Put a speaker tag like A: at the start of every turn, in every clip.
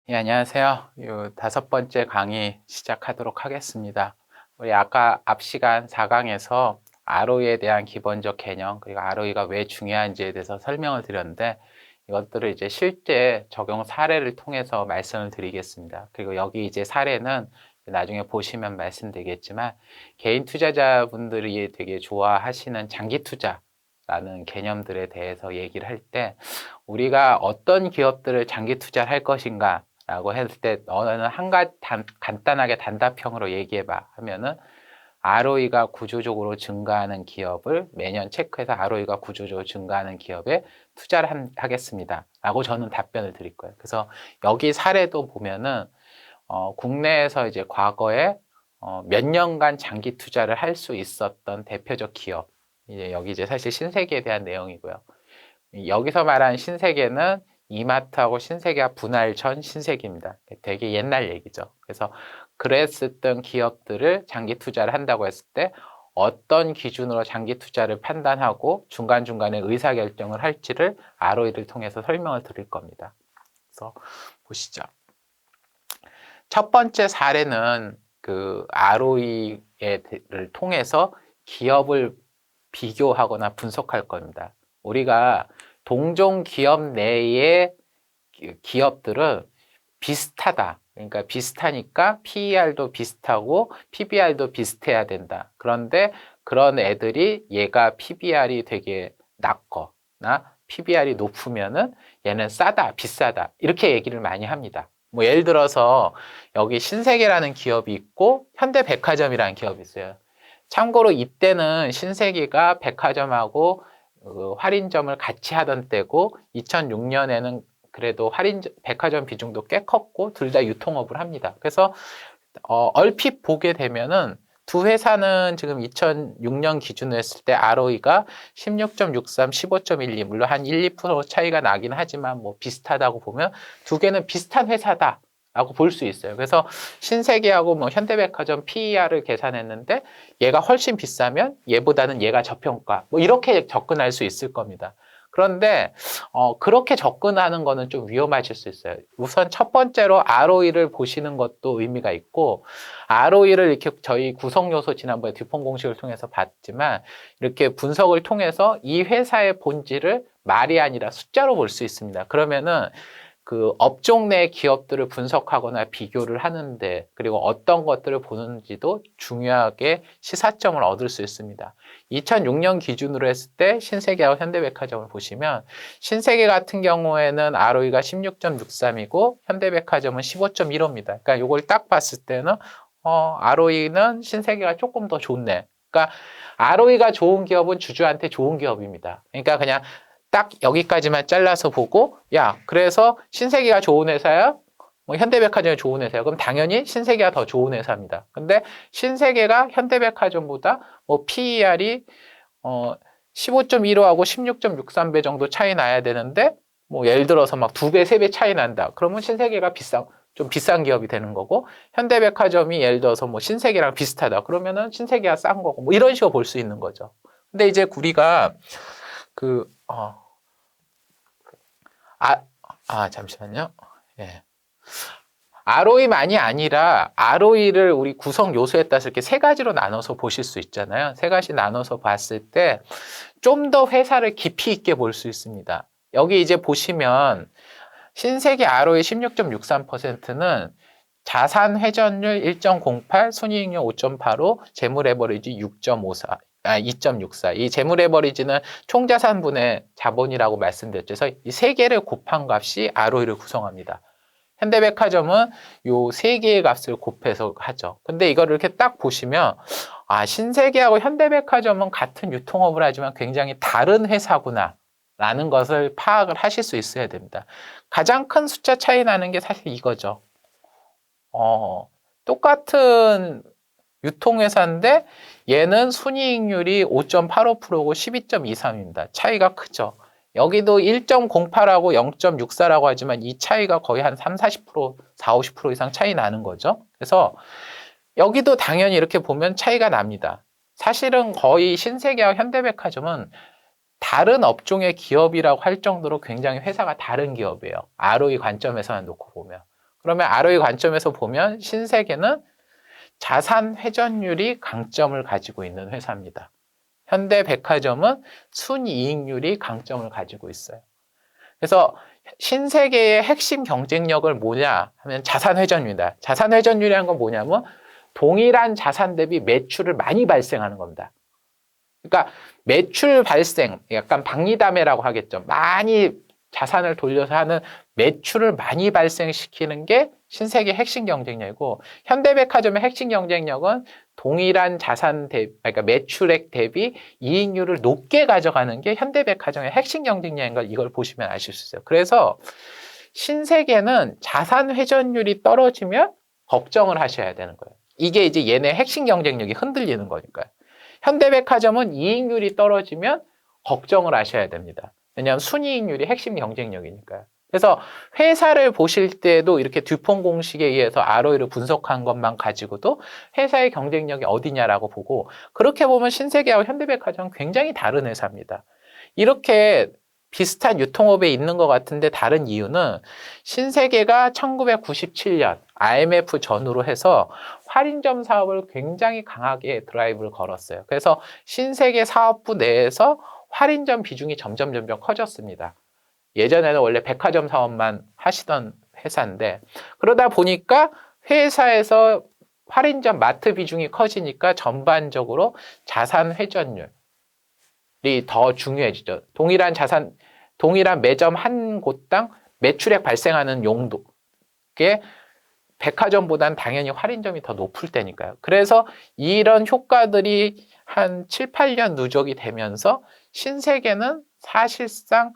A: 예, 안녕하세요. 요 5번째 강의 시작하도록 하겠습니다. 우리 아까 앞 시간 4강에서 ROE에 대한 기본적 개념, 그리고 ROE가 왜 중요한지에 대해서 설명을 드렸는데, 이것들을 이제 실제 적용 사례를 통해서 말씀을 드리겠습니다. 그리고 여기 이제 사례는 나중에 보시면 말씀드리겠지만, 개인 투자자분들이 되게 좋아하시는 장기 투자라는 개념들에 대해서 얘기를 할 때, 우리가 어떤 기업들을 장기 투자를 할 것인가 라고 했을 때 너는 간단하게 단답형으로 얘기해봐 하면은 ROE가 구조적으로 증가하는 기업을 매년 체크해서 ROE가 구조적으로 증가하는 기업에 투자를 하겠습니다 라고 저는 답변을 드릴 거예요. 그래서 여기 사례도 보면은 국내에서 이제 과거에 몇 년간 장기 투자를 할 수 있었던 대표적 기업, 이제 여기 이제 사실 신세계에 대한 내용이고요. 여기서 말하는 신세계는 이마트하고 신세계가 분할 전 신세계입니다. 되게 옛날 얘기죠. 그래서 그랬었던 기업들을 장기 투자를 한다고 했을 때 어떤 기준으로 장기 투자를 판단하고 중간중간에 의사결정을 할지를 ROE를 통해서 설명을 드릴 겁니다. 그래서 보시죠. 첫 번째 사례는 그 ROE를 통해서 기업을 비교하거나 분석할 겁니다. 우리가 동종 기업 내의 기업들은 비슷하다. 그러니까 비슷하니까 PER도 비슷하고 PBR도 비슷해야 된다. 그런데 그런 애들이 얘가 PBR이 되게 낮거나 PBR이 높으면은 얘는 싸다, 비싸다. 이렇게 얘기를 많이 합니다. 뭐 예를 들어서 여기 신세계라는 기업이 있고 현대백화점이라는 기업이 있어요. 참고로 이때는 신세계가 백화점하고 할인점을 같이 하던 때고 2006년에는 그래도 백화점 비중도 꽤 컸고 둘 다 유통업을 합니다. 그래서 얼핏 보게 되면은 두 회사는 지금 2006년 기준으로 했을 때 ROE가 16.63, 15.12 물론 한 1, 2% 차이가 나긴 하지만 뭐 비슷하다고 보면 두 개는 비슷한 회사다 라고 볼 수 있어요. 그래서 신세계하고 뭐 현대백화점 PER을 계산했는데 얘가 훨씬 비싸면 얘보다는 얘가 저평가 뭐 이렇게 접근할 수 있을 겁니다. 그런데 그렇게 접근하는 거는 좀 위험하실 수 있어요. 우선 첫 번째로 ROE를 보시는 것도 의미가 있고 ROE를 이렇게 저희 구성 요소 지난번에 듀폰 공식을 통해서 봤지만 이렇게 분석을 통해서 이 회사의 본질을 말이 아니라 숫자로 볼 수 있습니다. 그러면은 그 업종 내 기업들을 분석하거나 비교를 하는데 그리고 어떤 것들을 보는지도 중요하게 시사점을 얻을 수 있습니다. 2006년 기준으로 했을 때 신세계와 현대백화점을 보시면 신세계 같은 경우에는 ROE가 16.63이고 현대백화점은 15.15입니다. 그러니까 이걸 딱 봤을 때는 ROE는 신세계가 조금 더 좋네. 그러니까 ROE가 좋은 기업은 주주한테 좋은 기업입니다. 그러니까 그냥 딱 여기까지만 잘라서 보고 야 그래서 신세계가 좋은 회사야? 뭐 현대백화점이 좋은 회사야. 그럼 당연히 신세계가 더 좋은 회사입니다. 근데 신세계가 현대백화점보다 뭐 PER이 15.15하고 16.63배 정도 차이 나야 되는데 뭐 예를 들어서 막 2배, 3배 차이 난다. 그러면 신세계가 좀 비싼 기업이 되는 거고 현대백화점이 예를 들어서 뭐 신세계랑 비슷하다. 그러면은 신세계가 싼 거고 뭐 이런 식으로 볼 수 있는 거죠. 근데 이제 우리가 그 잠시만요. 예. ROE만이 아니라 ROE를 우리 구성 요소에 따라서 이렇게 세 가지로 나눠서 보실 수 있잖아요. 세 가지 나눠서 봤을 때 좀 더 회사를 깊이 있게 볼 수 있습니다. 여기 이제 보시면 신세계 ROE 16.63%는 자산 회전율 1.08, 순이익률 5.85, 재물 레버리지 6.54. 2.64. 이 재물 레버리지는 총자산분의 자본이라고 말씀드렸죠. 그래서 이 세 개를 곱한 값이 ROE를 구성합니다. 현대백화점은 요 세 개의 값을 곱해서 하죠. 근데 이거를 이렇게 딱 보시면 신세계하고 현대백화점은 같은 유통업을 하지만 굉장히 다른 회사구나 라는 것을 파악을 하실 수 있어야 됩니다. 가장 큰 숫자 차이 나는 게 사실 이거죠. 똑같은 유통회사인데 얘는 순이익률이 5.85%고 12.23입니다. 차이가 크죠. 여기도 1.08하고 0.64라고 하지만 이 차이가 거의 한 3, 40%, 4, 50% 이상 차이 나는 거죠. 그래서 여기도 당연히 이렇게 보면 차이가 납니다. 사실은 거의 신세계와 현대백화점은 다른 업종의 기업이라고 할 정도로 굉장히 회사가 다른 기업이에요. ROE 관점에서만 놓고 보면. 그러면 ROE 관점에서 보면 신세계는 자산 회전율이 강점을 가지고 있는 회사입니다. 현대백화점은 순이익률이 강점을 가지고 있어요. 그래서 신세계의 핵심 경쟁력을 뭐냐 하면 자산 회전율이다. 자산 회전율이라는 건 뭐냐면 동일한 자산 대비 매출을 많이 발생하는 겁니다. 그러니까 매출 발생, 약간 박리담회라고 하겠죠. 많이 자산을 돌려서 하는 매출을 많이 발생시키는 게 신세계 핵심 경쟁력이고, 현대백화점의 핵심 경쟁력은 동일한 자산 대비, 그러니까 매출액 대비 이익률을 높게 가져가는 게 현대백화점의 핵심 경쟁력인 걸 이걸 보시면 아실 수 있어요. 그래서 신세계는 자산 회전율이 떨어지면 걱정을 하셔야 되는 거예요. 이게 이제 얘네 핵심 경쟁력이 흔들리는 거니까요. 현대백화점은 이익률이 떨어지면 걱정을 하셔야 됩니다. 왜냐하면 순이익률이 핵심 경쟁력이니까요. 그래서 회사를 보실 때도 이렇게 듀폰 공식에 의해서 ROE를 분석한 것만 가지고도 회사의 경쟁력이 어디냐라고 보고, 그렇게 보면 신세계하고 현대백화점은 굉장히 다른 회사입니다. 이렇게 비슷한 유통업에 있는 것 같은데 다른 이유는 신세계가 1997년 IMF 전후로 해서 할인점 사업을 굉장히 강하게 드라이브를 걸었어요. 그래서 신세계 사업부 내에서 할인점 비중이 점점 커졌습니다. 예전에는 원래 백화점 사업만 하시던 회사인데, 그러다 보니까 회사에서 할인점 마트 비중이 커지니까 전반적으로 자산 회전율이 더 중요해지죠. 동일한 매점 한 곳당 매출액 발생하는 용도게 백화점보다는 당연히 할인점이 더 높을 때니까요. 그래서 이런 효과들이 한 7, 8년 누적이 되면서 신세계는 사실상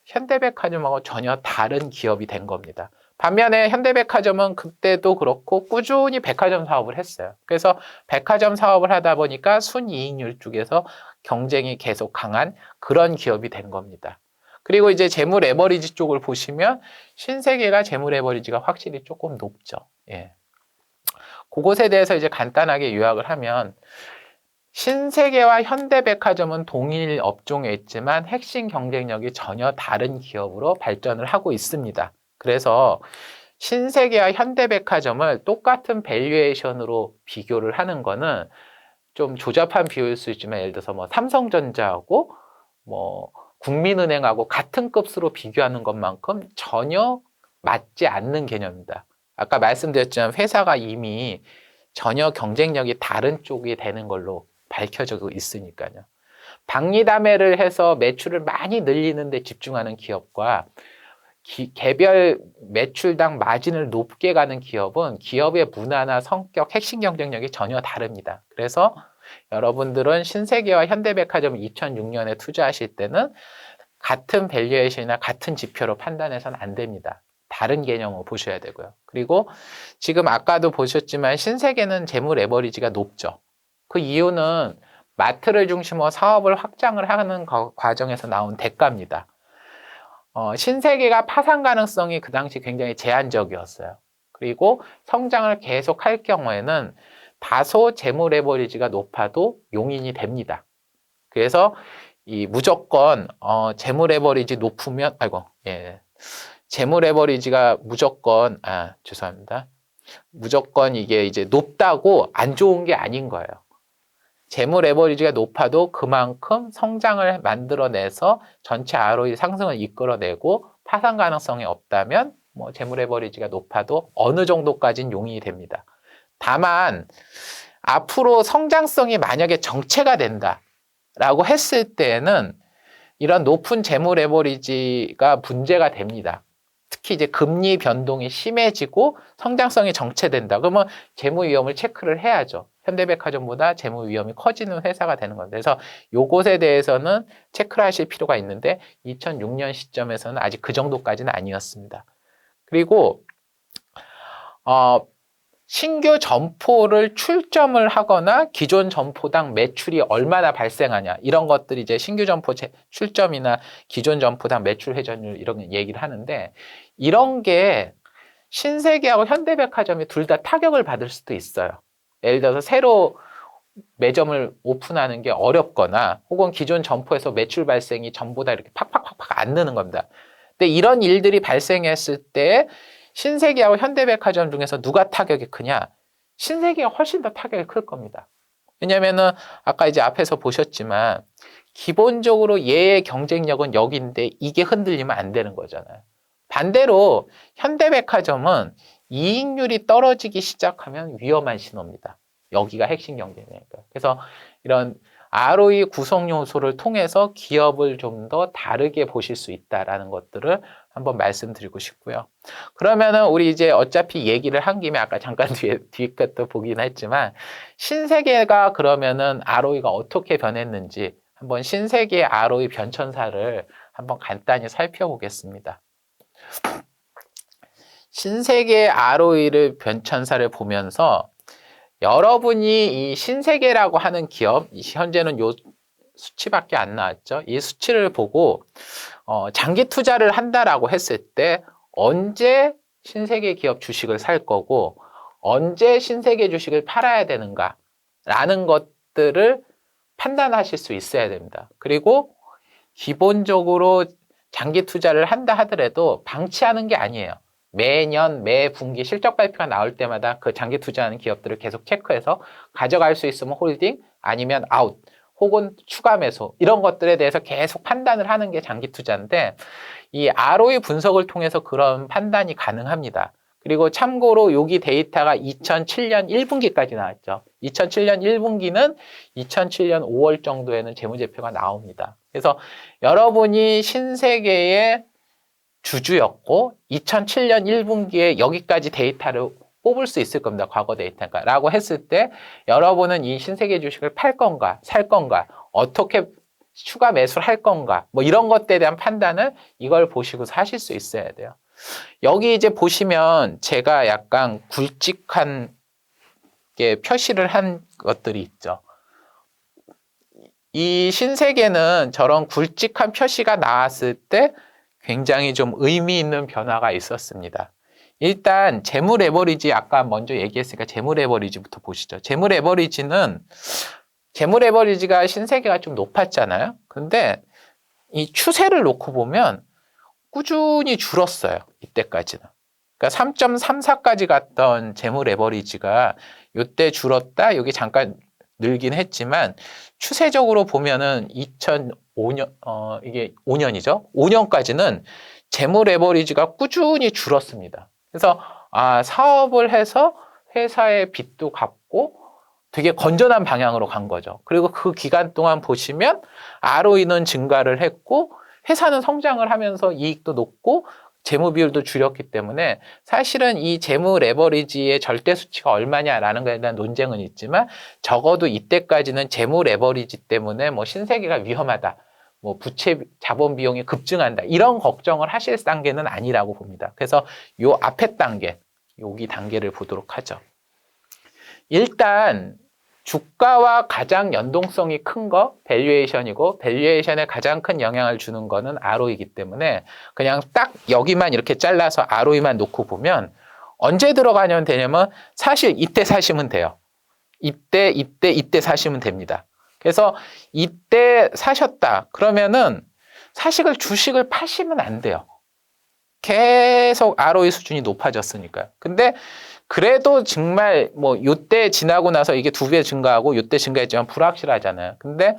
A: 현대백화점하고 전혀 다른 기업이 된 겁니다. 반면에 현대백화점은 그때도 그렇고 꾸준히 백화점 사업을 했어요. 그래서 백화점 사업을 하다 보니까 순이익률 쪽에서 경쟁이 계속 강한 그런 기업이 된 겁니다. 그리고 이제 재무 레버리지 쪽을 보시면 신세계가 재무 레버리지가 확실히 조금 높죠. 예. 그것에 대해서 이제 간단하게 요약을 하면, 신세계와 현대백화점은 동일 업종에 있지만 핵심 경쟁력이 전혀 다른 기업으로 발전을 하고 있습니다. 그래서 신세계와 현대백화점을 똑같은 밸류에이션으로 비교를 하는 거는 좀 조잡한 비유일 수 있지만, 예를 들어서 뭐 삼성전자하고 뭐 국민은행하고 같은 급수로 비교하는 것만큼 전혀 맞지 않는 개념입니다. 아까 말씀드렸지만 회사가 이미 전혀 경쟁력이 다른 쪽이 되는 걸로 밝혀지고 있으니까요. 박리담회를 해서 매출을 많이 늘리는 데 집중하는 기업과 개별 매출당 마진을 높게 가는 기업은 기업의 문화나 성격, 핵심 경쟁력이 전혀 다릅니다. 그래서 여러분들은 신세계와 현대백화점 2006년에 투자하실 때는 같은 밸류에이션이나 같은 지표로 판단해서는 안 됩니다. 다른 개념으로 보셔야 되고요. 그리고 지금 아까도 보셨지만 신세계는 재무 레버리지가 높죠. 그 이유는 마트를 중심으로 사업을 확장을 하는 과정에서 나온 대가입니다. 신세계가 파산 가능성이 그 당시 굉장히 제한적이었어요. 그리고 성장을 계속 할 경우에는 다소 재무 레버리지가 높아도 용인이 됩니다. 그래서 이 무조건 재무 레버리지 높으면 재무 레버리지가 무조건 죄송합니다. 무조건 이게 이제 높다고 안 좋은 게 아닌 거예요. 재무 레버리지가 높아도 그만큼 성장을 만들어내서 전체 ROE 상승을 이끌어내고, 파산 가능성이 없다면 뭐 재무 레버리지가 높아도 어느 정도까지는 용인이 됩니다. 다만 앞으로 성장성이 만약에 정체가 된다라고 했을 때는 이런 높은 재무 레버리지가 문제가 됩니다. 특히 이제 금리 변동이 심해지고 성장성이 정체된다. 그러면 재무 위험을 체크를 해야죠. 현대백화점보다 재무 위험이 커지는 회사가 되는 건데, 그래서 요것에 대해서는 체크를 하실 필요가 있는데 2006년 시점에서는 아직 그 정도까지는 아니었습니다. 그리고 신규 점포를 출점을 하거나 기존 점포당 매출이 얼마나 발생하냐, 이런 것들이 이제 신규 점포 출점이나 기존 점포당 매출 회전율 이런 얘기를 하는데, 이런 게 신세계하고 현대백화점이 둘 다 타격을 받을 수도 있어요. 예를 들어서 새로 매점을 오픈하는 게 어렵거나 혹은 기존 점포에서 매출 발생이 전부 다 이렇게 팍팍팍팍 안 느는 겁니다. 근데 이런 일들이 발생했을 때 신세계하고 현대백화점 중에서 누가 타격이 크냐? 신세계가 훨씬 더 타격이 클 겁니다. 왜냐면은 아까 이제 앞에서 보셨지만 기본적으로 얘의 경쟁력은 여기인데 이게 흔들리면 안 되는 거잖아요. 반대로 현대백화점은 이익률이 떨어지기 시작하면 위험한 신호입니다. 여기가 핵심 경쟁력이니까. 그래서 이런 ROE 구성 요소를 통해서 기업을 좀 더 다르게 보실 수 있다라는 것들을 한번 말씀드리고 싶고요. 그러면은 우리 이제 어차피 얘기를 한 김에 아까 잠깐 뒤에 것도 보긴 했지만 신세계가 그러면은 ROE가 어떻게 변했는지 한번 신세계의 ROE 변천사를 한번 간단히 살펴보겠습니다. 신세계의 ROE를 변천사를 보면서 여러분이 이 신세계라고 하는 기업, 현재는 요 수치밖에 안 나왔죠. 이 수치를 보고 장기 투자를 한다라고 했을 때 언제 신세계 기업 주식을 살 거고 언제 신세계 주식을 팔아야 되는가라는 것들을 판단하실 수 있어야 됩니다. 그리고 기본적으로 장기 투자를 한다 하더라도 방치하는 게 아니에요. 매년 매 분기 실적 발표가 나올 때마다 그 장기 투자하는 기업들을 계속 체크해서 가져갈 수 있으면 홀딩 아니면 아웃 혹은 추가 매수 이런 것들에 대해서 계속 판단을 하는 게 장기 투자인데 이 ROE 분석을 통해서 그런 판단이 가능합니다. 그리고 참고로 여기 데이터가 2007년 1분기까지 나왔죠. 2007년 1분기는 2007년 5월 정도에는 재무제표가 나옵니다. 그래서 여러분이 신세계의 주주였고 2007년 1분기에 여기까지 데이터를 뽑을 수 있을 겁니다. 과거 데이터가 라고 했을 때 여러분은 이 신세계 주식을 팔 건가 살 건가 어떻게 추가 매수를 할 건가 뭐 이런 것들에 대한 판단을 이걸 보시고서 하실 수 있어야 돼요. 여기 이제 보시면 제가 약간 굵직한 게 표시를 한 것들이 있죠. 이 신세계는 저런 굵직한 표시가 나왔을 때 굉장히 좀 의미 있는 변화가 있었습니다. 일단 재무 레버리지 아까 먼저 얘기했으니까 재무 레버리지부터 보시죠. 재무 레버리지가 신세계가 좀 높았잖아요. 근데 이 추세를 놓고 보면 꾸준히 줄었어요. 이때까지는. 그러니까 3.34까지 갔던 재무 레버리지가 이때 줄었다. 여기 잠깐 늘긴 했지만 추세적으로 보면은 2005년 이게 5년이죠. 5년까지는 재무 레버리지가 꾸준히 줄었습니다. 그래서 사업을 해서 회사의 빚도 갚고 되게 건전한 방향으로 간 거죠. 그리고 그 기간 동안 보시면 ROE는 증가를 했고 회사는 성장을 하면서 이익도 높고 재무 비율도 줄였기 때문에 사실은 이 재무 레버리지의 절대 수치가 얼마냐라는 것에 대한 논쟁은 있지만 적어도 이때까지는 재무 레버리지 때문에 뭐 신세계가 위험하다, 뭐 부채 자본 비용이 급증한다 이런 걱정을 하실 단계는 아니라고 봅니다. 그래서 요 앞에 단계, 여기 단계를 보도록 하죠. 일단 주가와 가장 연동성이 큰 거 밸류에이션이고 밸류에이션에 가장 큰 영향을 주는 거는 ROE이기 때문에 그냥 딱 여기만 이렇게 잘라서 ROE만 놓고 보면 언제 들어가면 되냐면 사실 이때 사시면 돼요. 이때 사시면 됩니다. 그래서 이때 사셨다 그러면은 주식을 파시면 안 돼요. 계속 ROE 수준이 높아졌으니까요. 근데 그래도 정말 뭐 요때 지나고 나서 이게 2배 증가하고 요때 증가했지만 불확실하잖아요. 근데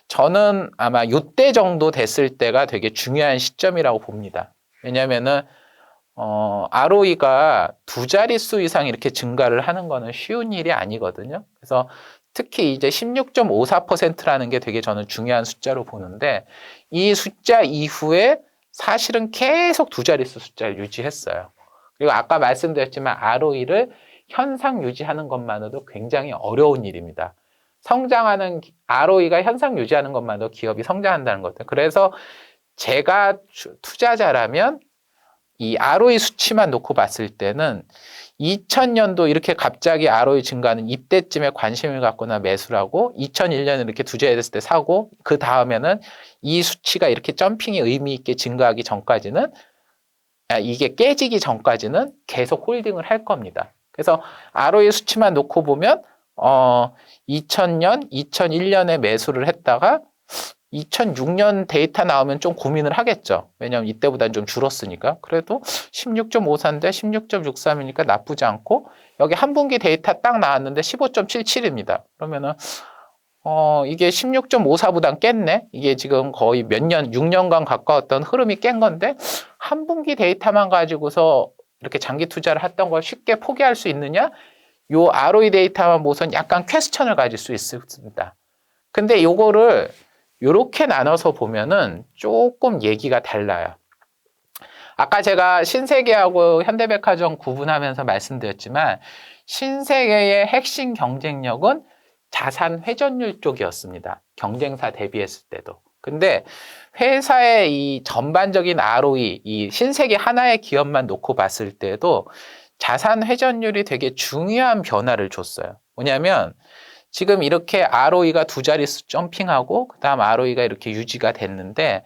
A: 저는 아마 요때 정도 됐을 때가 되게 중요한 시점이라고 봅니다. 왜냐면은 ROE가 2자릿수 이상 이렇게 증가를 하는 거는 쉬운 일이 아니거든요. 그래서 특히 이제 16.54%라는 게 되게 저는 중요한 숫자로 보는데 이 숫자 이후에 사실은 계속 2자릿수 숫자를 유지했어요. 그리고 아까 말씀드렸지만 ROE를 현상 유지하는 것만으로도 굉장히 어려운 일입니다. ROE가 현상 유지하는 것만으로도 기업이 성장한다는 것들. 그래서 제가 투자자라면 이 ROE 수치만 놓고 봤을 때는 2000년도 이렇게 갑자기 ROE 증가하는 이때쯤에 관심을 갖거나 매수를 하고 2001년에 이렇게 투자했을 때 사고 그 다음에는 이 수치가 이렇게 점핑이 의미 있게 증가하기 전까지는 이게 깨지기 전까지는 계속 홀딩을 할 겁니다. 그래서 ROE 수치만 놓고 보면 2000년, 2001년에 매수를 했다가 2006년 데이터 나오면 좀 고민을 하겠죠. 왜냐하면 이때보다는 좀 줄었으니까. 그래도 16.54인데 16.63이니까 나쁘지 않고, 여기 한 분기 데이터 딱 나왔는데 15.77입니다. 그러면은 이게 16.54보단 깼네? 이게 지금 거의 몇 년, 6년간 가까웠던 흐름이 깬 건데, 한 분기 데이터만 가지고서 이렇게 장기 투자를 했던 걸 쉽게 포기할 수 있느냐? 요 ROE 데이터만 보선 약간 퀘스천을 가질 수 있습니다. 근데 요거를 요렇게 나눠서 보면은 조금 얘기가 달라요. 아까 제가 신세계하고 현대백화점 구분하면서 말씀드렸지만, 신세계의 핵심 경쟁력은 자산 회전율 쪽이었습니다. 경쟁사 대비했을 때도. 근데 회사의 이 전반적인 ROE, 이 신세계 하나의 기업만 놓고 봤을 때도 자산 회전율이 되게 중요한 변화를 줬어요. 뭐냐면 지금 이렇게 ROE가 두 자릿수 점핑하고 그다음 ROE가 이렇게 유지가 됐는데,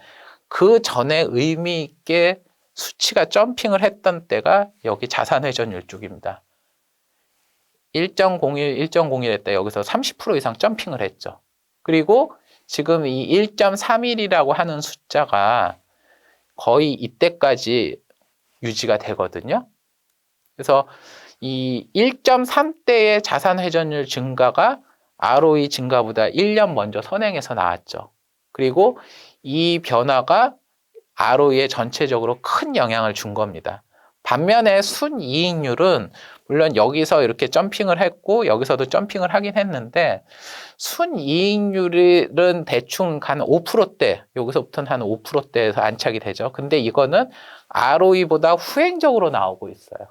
A: 그 전에 의미 있게 수치가 점핑을 했던 때가 여기 자산 회전율 쪽입니다. 1.01, 1.01 했다. 여기서 30% 이상 점핑을 했죠. 그리고 지금 이 1.31이라고 하는 숫자가 거의 이때까지 유지가 되거든요. 그래서 이 1.3대의 자산 회전율 증가가 ROE 증가보다 1년 먼저 선행해서 나왔죠. 그리고 이 변화가 ROE에 전체적으로 큰 영향을 준 겁니다. 반면에 순이익률은 물론 여기서 이렇게 점핑을 했고 여기서도 점핑을 하긴 했는데, 순이익률은 대충 한 5%대, 여기서부터는 한 5%대에서 안착이 되죠. 근데 이거는 ROE보다 후행적으로 나오고 있어요.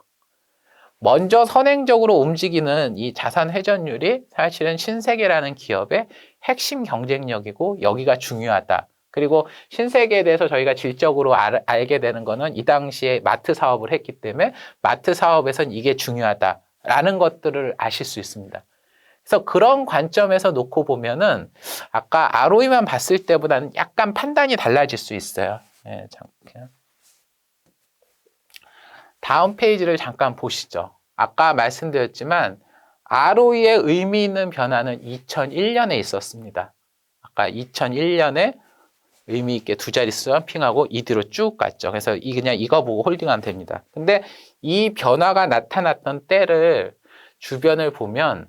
A: 먼저 선행적으로 움직이는 이 자산 회전율이 사실은 신세계라는 기업의 핵심 경쟁력이고 여기가 중요하다. 그리고 신세계에 대해서 저희가 질적으로 알게 되는 거는 이 당시에 마트 사업을 했기 때문에 마트 사업에선 이게 중요하다라는 것들을 아실 수 있습니다. 그래서 그런 관점에서 놓고 보면은 아까 ROE만 봤을 때보다는 약간 판단이 달라질 수 있어요. 네, 잠깐. 다음 페이지를 잠깐 보시죠. 아까 말씀드렸지만 ROE의 의미 있는 변화는 2001년에 있었습니다. 아까 2001년에 의미 있게 두 자릿수 점핑하고 이 뒤로 쭉 갔죠. 그래서 그냥 이거 보고 홀딩하면 됩니다. 근데 이 변화가 나타났던 때를 주변을 보면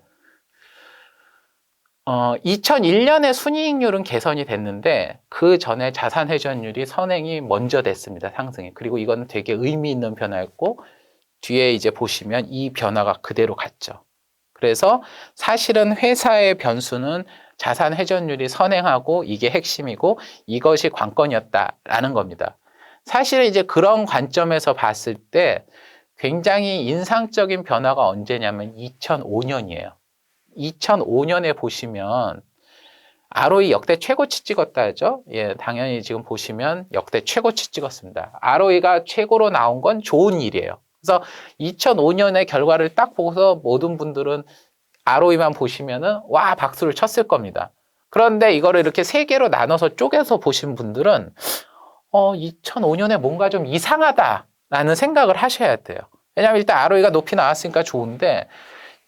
A: 2001년에 순이익률은 개선이 됐는데 그 전에 자산 회전율이 선행이 먼저 됐습니다. 상승이. 그리고 이건 되게 의미 있는 변화였고 뒤에 이제 보시면 이 변화가 그대로 갔죠. 그래서 사실은 회사의 변수는 자산 회전율이 선행하고 이게 핵심이고 이것이 관건이었다라는 겁니다. 사실은 이제 그런 관점에서 봤을 때 굉장히 인상적인 변화가 언제냐면 2005년이에요. 2005년에 보시면 ROE 역대 최고치 찍었다 하죠. 예, 당연히 지금 보시면 역대 최고치 찍었습니다. ROE가 최고로 나온 건 좋은 일이에요. 그래서 2005년의 결과를 딱 보고서 모든 분들은 ROE만 보시면은 와 박수를 쳤을 겁니다. 그런데 이거를 이렇게 세 개로 나눠서 쪼개서 보신 분들은 2005년에 뭔가 좀 이상하다라는 생각을 하셔야 돼요. 왜냐하면 일단 ROE가 높이 나왔으니까 좋은데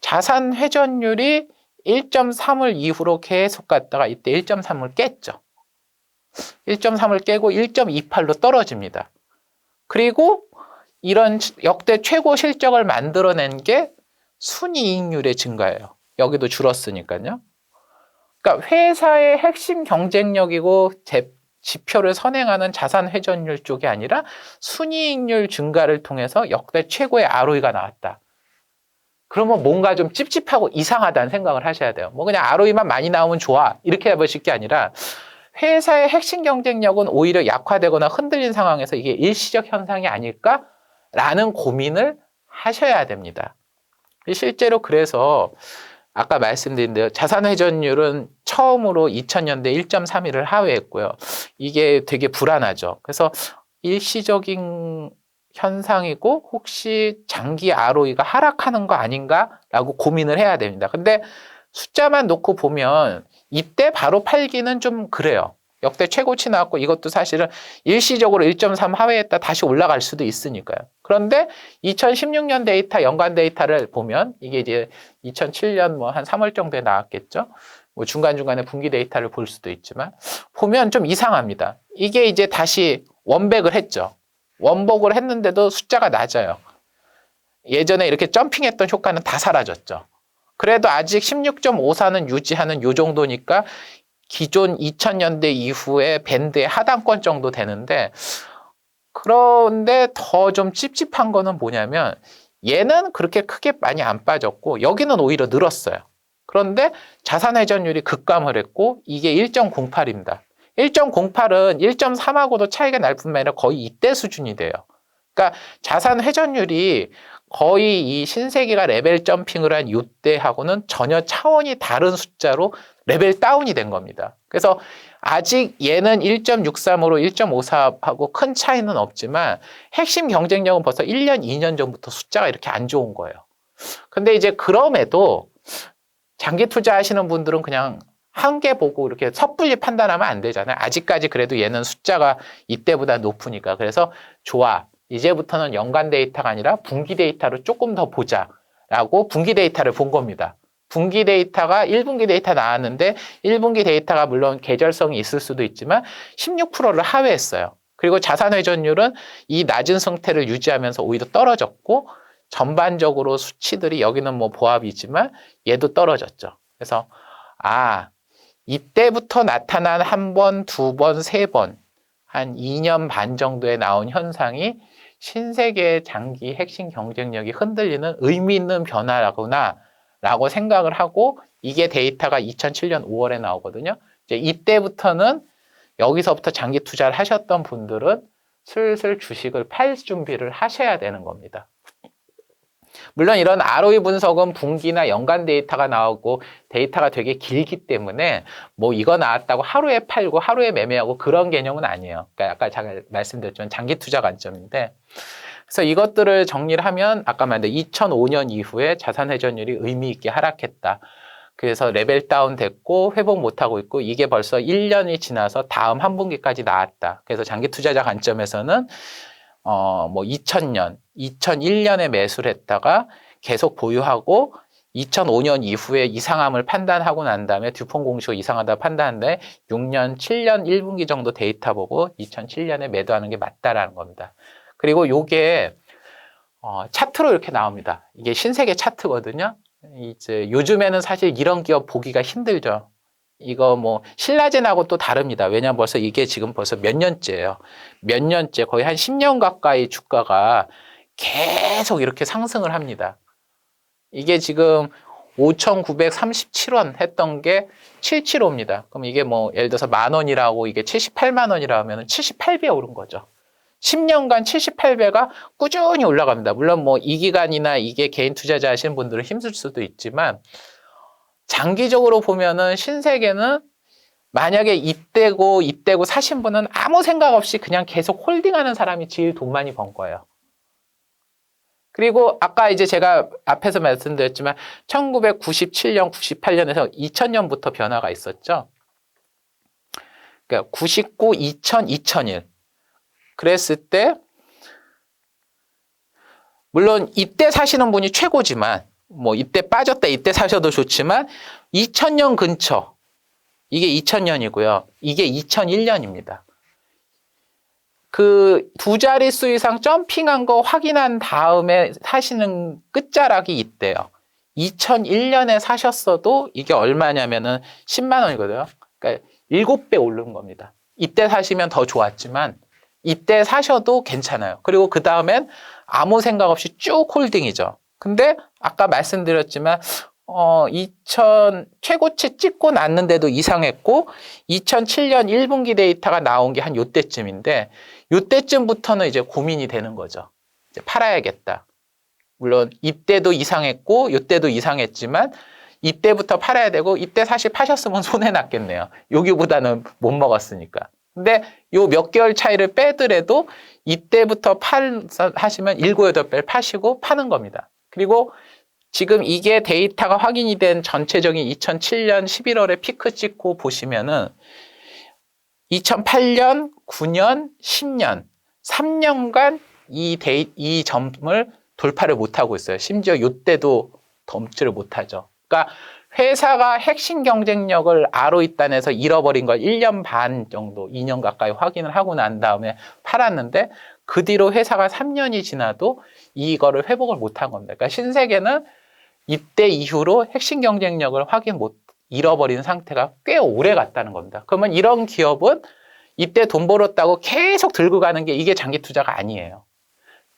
A: 자산 회전율이 1.3을 이후로 계속 갔다가 이때 1.3을 깼죠. 1.3을 깨고 1.28로 떨어집니다. 그리고 이런 역대 최고 실적을 만들어낸 게 순이익률의 증가예요. 여기도 줄었으니까요. 그러니까 회사의 핵심 경쟁력이고 지표를 선행하는 자산 회전율 쪽이 아니라 순이익률 증가를 통해서 역대 최고의 ROE가 나왔다. 그러면 뭔가 좀 찝찝하고 이상하다는 생각을 하셔야 돼요. 뭐 그냥 ROE만 많이 나오면 좋아 이렇게 해보실 게 아니라 회사의 핵심 경쟁력은 오히려 약화되거나 흔들린 상황에서 이게 일시적 현상이 아닐까라는 고민을 하셔야 됩니다. 실제로 그래서 아까 말씀드린 대로 자산 회전율은 처음으로 2000년대 1.31을 하회했고요. 이게 되게 불안하죠. 그래서 일시적인 현상이고 혹시 장기 ROE가 하락하는 거 아닌가라고 고민을 해야 됩니다. 근데 숫자만 놓고 보면 이때 바로 팔기는 좀 그래요. 역대 최고치 나왔고 이것도 사실은 일시적으로 1.3 하회했다 다시 올라갈 수도 있으니까요. 그런데 2016년 데이터, 연간 데이터를 보면 이게 이제 2007년 뭐 한 3월 정도에 나왔겠죠. 뭐 중간중간에 분기 데이터를 볼 수도 있지만 보면 좀 이상합니다. 이게 이제 다시 원백을 했죠. 원복을 했는데도 숫자가 낮아요. 예전에 이렇게 점핑했던 효과는 다 사라졌죠. 그래도 아직 16.54는 유지하는 요 정도니까 기존 2000년대 이후에 밴드의 하단권 정도 되는데, 그런데 더 좀 찝찝한 거는 뭐냐면 얘는 그렇게 크게 많이 안 빠졌고 여기는 오히려 늘었어요. 그런데 자산 회전율이 급감을 했고 이게 1.08입니다. 1.08은 1.3하고도 차이가 날 뿐만 아니라 거의 이때 수준이 돼요. 그러니까 자산 회전율이 거의 이 신세계가 레벨 점핑을 한 이때하고는 전혀 차원이 다른 숫자로 레벨 다운이 된 겁니다. 그래서 아직 얘는 1.63으로 1.54하고 큰 차이는 없지만 핵심 경쟁력은 벌써 1년, 2년 전부터 숫자가 이렇게 안 좋은 거예요. 근데 이제 그럼에도 장기 투자하시는 분들은 그냥 한 개 보고 이렇게 섣불리 판단하면 안 되잖아요. 아직까지 그래도 얘는 숫자가 이때보다 높으니까. 그래서 좋아. 이제부터는 연간 데이터가 아니라 분기 데이터를 조금 더 보자라고 분기 데이터를 본 겁니다. 분기 데이터가 1분기 데이터 나왔는데 1분기 데이터가 물론 계절성이 있을 수도 있지만 16%를 하회했어요. 그리고 자산 회전율은 이 낮은 상태를 유지하면서 오히려 떨어졌고 전반적으로 수치들이 여기는 뭐 보합이지만 얘도 떨어졌죠. 그래서 이때부터 나타난 한 번, 두 번, 세 번, 한 2년 반 정도에 나온 현상이 신세계의 장기 핵심 경쟁력이 흔들리는 의미 있는 변화라구나 라고 생각을 하고, 이게 데이터가 2007년 5월에 나오거든요. 이제 이때부터는 여기서부터 장기 투자를 하셨던 분들은 슬슬 주식을 팔 준비를 하셔야 되는 겁니다. 물론 이런 ROE 분석은 분기나 연간 데이터가 나오고 데이터가 되게 길기 때문에 뭐 이거 나왔다고 하루에 팔고 하루에 매매하고 그런 개념은 아니에요. 그러니까 아까 제가 말씀드렸지만 장기 투자 관점인데, 그래서 이것들을 정리를 하면 아까 말한 2005년 이후에 자산 회전율이 의미 있게 하락했다. 그래서 레벨 다운 됐고 회복 못하고 있고 이게 벌써 1년이 지나서 다음 한 분기까지 나왔다. 그래서 장기 투자자 관점에서는 뭐 2000년, 2001년에 매수를 했다가 계속 보유하고 2005년 이후에 이상함을 판단하고 난 다음에 듀폰 공시가 이상하다 판단하는데 6년, 7년 1분기 정도 데이터 보고 2007년에 매도하는 게 맞다라는 겁니다. 그리고 요게 차트로 이렇게 나옵니다. 이게 신세계 차트거든요. 이제 요즘에는 사실 이런 기업 보기가 힘들죠. 이거 뭐 신라젠하고 또 다릅니다. 왜냐면 벌써 이게 지금 벌써 몇 년째예요. 몇 년째, 거의 한 10년 가까이 주가가 계속 이렇게 상승을 합니다. 이게 지금 5,937원 했던 게 775입니다. 그럼 이게 뭐 예를 들어서 10,000원이라고 이게 78만 원이라 하면 78배 오른 거죠. 10년간 78배가 꾸준히 올라갑니다. 물론 뭐 이 기간이나 이게 개인 투자자 하시는 분들은 힘들 수도 있지만 장기적으로 보면은 신세계는 만약에 이때고 사신 분은 아무 생각 없이 그냥 계속 홀딩하는 사람이 제일 돈 많이 번 거예요. 그리고 아까 이제 제가 앞에서 말씀드렸지만 1997년, 98년에서 2000년부터 변화가 있었죠. 그러니까 99, 2000, 2001. 그랬을 때 물론 이때 사시는 분이 최고지만 뭐 이때 빠졌다 이때 사셔도 좋지만 2000년 근처, 이게 2000년이고요. 이게 2001년입니다. 그 두 자릿수 이상 점핑한 거 확인한 다음에 사시는 끝자락이 있대요. 2001년에 사셨어도 이게 얼마냐면은 10만 원이거든요. 그러니까 7배 오른 겁니다. 이때 사시면 더 좋았지만 이때 사셔도 괜찮아요. 그리고 그 다음엔 아무 생각 없이 쭉 홀딩이죠. 근데 아까 말씀드렸지만 2000 최고치 찍고 났는데도 이상했고 2007년 1분기 데이터가 나온 게 한 요때쯤인데 요때쯤부터는 이제 고민이 되는 거죠. 이제 팔아야겠다. 물론 이때도 이상했고 요때도 이상했지만 이때부터 팔아야 되고 이때 사실 파셨으면 손해 났겠네요. 여기보다는 못 먹었으니까. 근데 요 몇 개월 차이를 빼더라도 이때부터 하시면 7, 8배 파시고 파는 겁니다. 그리고 지금 이게 데이터가 확인이 된 전체적인 2007년 11월에 피크 찍고 보시면은 2008년, 9년, 10년, 3년간 이 점을 돌파를 못하고 있어요. 심지어 이때도 넘지를 못하죠. 그러니까 회사가 핵심 경쟁력을 ROE 단에서 잃어버린 걸 1년 반 정도, 2년 가까이 확인을 하고 난 다음에 팔았는데 그 뒤로 회사가 3년이 지나도 이거를 회복을 못한 겁니다. 그러니까 신세계는 이때 이후로 핵심 경쟁력을 잃어버린 상태가 꽤 오래 갔다는 겁니다. 그러면 이런 기업은 이때 돈 벌었다고 계속 들고 가는 게 이게 장기 투자가 아니에요.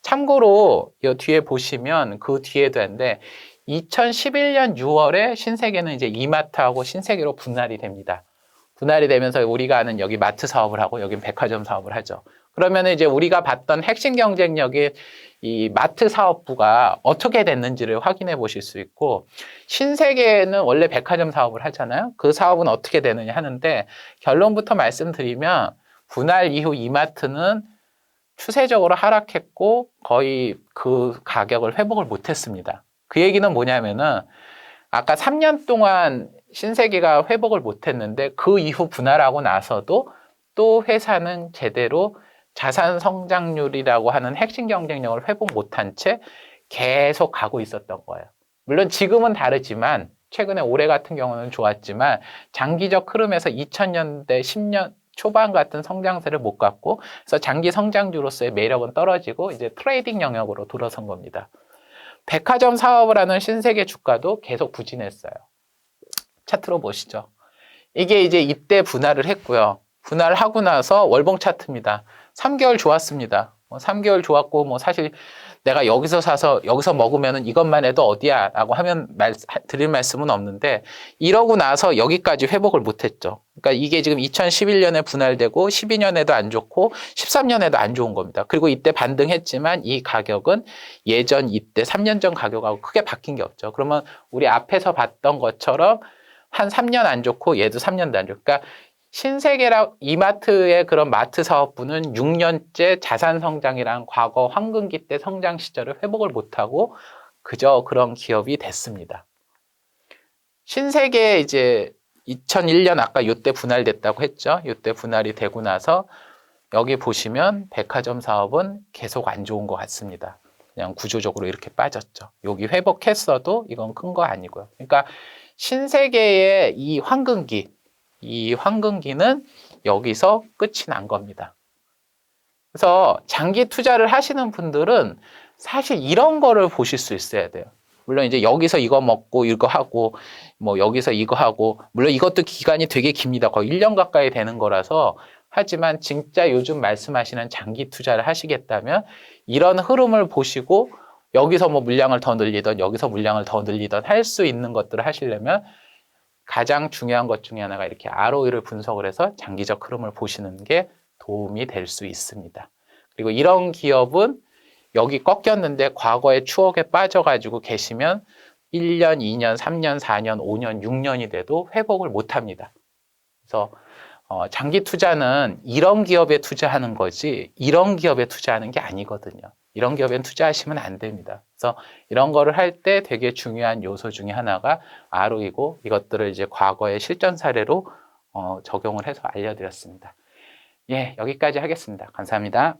A: 참고로 이 뒤에 보시면 그 뒤에도 했는데 2011년 6월에 신세계는 이제 이마트하고 신세계로 분할이 됩니다. 분할이 되면서 우리가 아는 여기 마트 사업을 하고 여긴 백화점 사업을 하죠. 그러면 이제 우리가 봤던 핵심 경쟁력이 이 마트 사업부가 어떻게 됐는지를 확인해 보실 수 있고, 신세계는 원래 백화점 사업을 하잖아요. 그 사업은 어떻게 되느냐 하는데, 결론부터 말씀드리면 분할 이후 이마트는 추세적으로 하락했고 거의 그 가격을 회복을 못했습니다. 그 얘기는 뭐냐면은 아까 3년 동안 신세계가 회복을 못했는데 그 이후 분할하고 나서도 또 회사는 제대로 자산 성장률이라고 하는 핵심 경쟁력을 회복 못한 채 계속 가고 있었던 거예요. 물론 지금은 다르지만 최근에 올해 같은 경우는 좋았지만 장기적 흐름에서 2000년대 10년 초반 같은 성장세를 못 갖고 그래서 장기 성장주로서의 매력은 떨어지고 이제 트레이딩 영역으로 돌아선 겁니다. 백화점 사업을 하는 신세계 주가도 계속 부진했어요. 차트로 보시죠. 이게 이제 이때 분할을 했고요. 분할하고 나서 월봉 차트입니다. 3개월 좋았습니다. 3개월 좋았고 사실 내가 여기서 사서 여기서 먹으면 이것만 해도 어디야 라고 하면 드릴 말씀은 없는데 이러고 나서 여기까지 회복을 못했죠. 그러니까 이게 지금 2011년에 분할되고 12년에도 안 좋고 13년에도 안 좋은 겁니다. 그리고 이때 반등했지만 이 가격은 예전 이때 3년 전 가격하고 크게 바뀐 게 없죠. 그러면 우리 앞에서 봤던 것처럼 한 3년 안 좋고 얘도 3년도 안 좋고 그러니까 신세계랑 이마트의 그런 마트 사업부는 6년째 자산 성장이랑 과거 황금기 때 성장 시절을 회복을 못하고 그저 그런 기업이 됐습니다. 신세계 이제 2001년 아까 이때 분할됐다고 했죠. 이때 분할이 되고 나서 여기 보시면 백화점 사업은 계속 안 좋은 것 같습니다. 그냥 구조적으로 이렇게 빠졌죠. 여기 회복했어도 이건 큰 거 아니고요. 그러니까 신세계의 이 황금기는 여기서 끝이 난 겁니다. 그래서 장기 투자를 하시는 분들은 사실 이런 거를 보실 수 있어야 돼요. 물론 이제 여기서 이거 먹고 이거 하고 여기서 이거 하고 물론 이것도 기간이 되게 깁니다. 거의 1년 가까이 되는 거라서 하지만 진짜 요즘 말씀하시는 장기 투자를 하시겠다면 이런 흐름을 보시고 여기서 물량을 더 늘리던 여기서 물량을 더 늘리던 할 수 있는 것들을 하시려면 가장 중요한 것 중에 하나가 이렇게 ROE를 분석을 해서 장기적 흐름을 보시는 게 도움이 될 수 있습니다. 그리고 이런 기업은 여기 꺾였는데 과거의 추억에 빠져가지고 계시면 1년, 2년, 3년, 4년, 5년, 6년이 돼도 회복을 못합니다. 그래서 장기 투자는 이런 기업에 투자하는 거지 이런 기업에 투자하는 게 아니거든요. 이런 기업엔 투자하시면 안 됩니다. 그래서 이런 거를 할 때 되게 중요한 요소 중에 하나가 ROE고 이것들을 이제 과거의 실전 사례로 적용을 해서 알려드렸습니다. 예, 여기까지 하겠습니다. 감사합니다.